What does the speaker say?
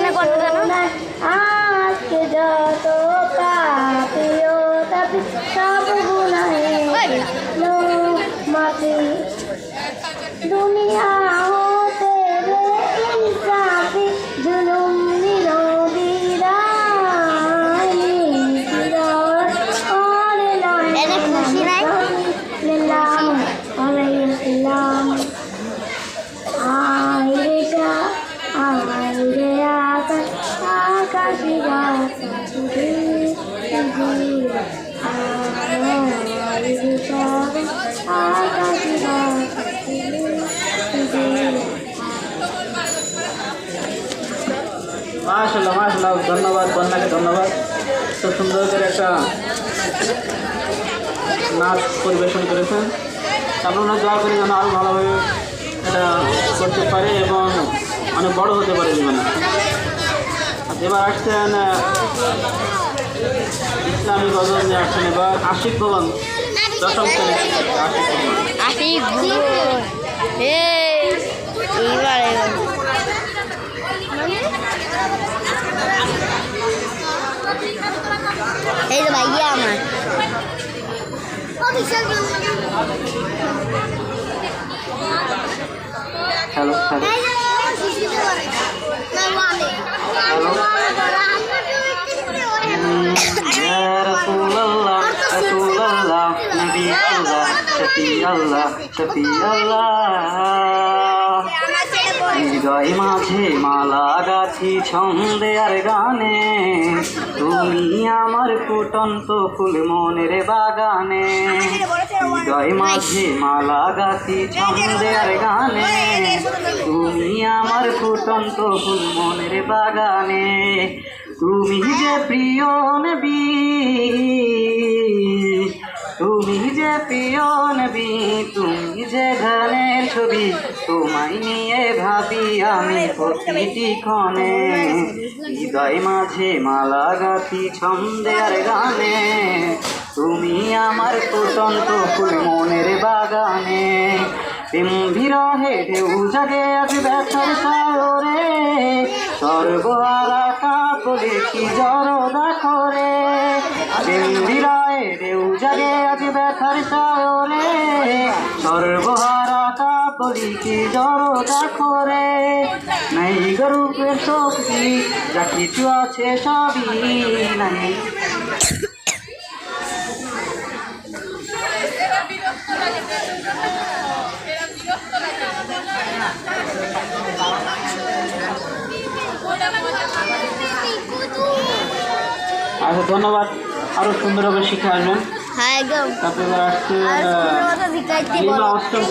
এখানে করবে কেন? আজকে যত পাপিও তাপি সব গুনাহে মাটি দুনিয়া হতে রে ইনসাফি জুলুম নিলো বিদায় ওরে নয় এনে খুশি নাই? লিল্লাহ আলাইহিসসালাম আইরেটা আইরে আকাশ আকাশি গাছে মাশাআল্লাহ মাশাআল্লাহ, ধন্যবাদ কন্যাকে, ধন্যবাদ। তো সুন্দর করে একটা নাচ পরিবেশন করেছেন। আপনারা দোয়া করে যেন আরও ভালোভাবে এটা করতে পারে এবং অনেক বড় হতে পারে জীবনে। এবার আসছেন ইসলামী গজল নিয়ে আসছেন এবার আশিক ভবন, দশম শ্রেণী আশিক ভবন। এই যে ভাইয়া আমার হ্যালো হ্যালো হৃদয় মাঝে মালা গাছি ছন্দে আর গানে, তুমি আমার ফুটন্ত ফুল মনের বাগানে। হৃদয় মাঝে মালা গাছি ছন্দে আর গানে, তুমি আমার ফুটন্ত ফুল মনের বাগানে। তুমি যে প্রিয় নবী, তুমি যে প্রিয় নবী, তুমি যে গানের ছবি, তোমায় নিয়ে ভাবি আমি প্রতিটি ক্ষণে। হৃদয় মাঝে মালা গাছি ছন্দে আর গানে, তুমি আমার ফুটন্ত ফুল মনের বাগানে। প্রেম বিরহে ঢেউ জাগে আজ ব্যথার সাগরে, সর্বহারা কাপড়ে কি জড়দা করে। প্রেম বিরহে ঢেউ জাগে আজ ব্যথার সাগরে, সর্বহারা কাপড়ে কি জড়দা করে। নাই গরুপের শক্তি যা কিছু আছে সবই নাই। আচ্ছা ধন্যবাদ, আরো সুন্দরভাবে শিখে আসবেন। হ্যাঁ একদম তারপরে আসছে শিখাইতে লিমা অষ্টম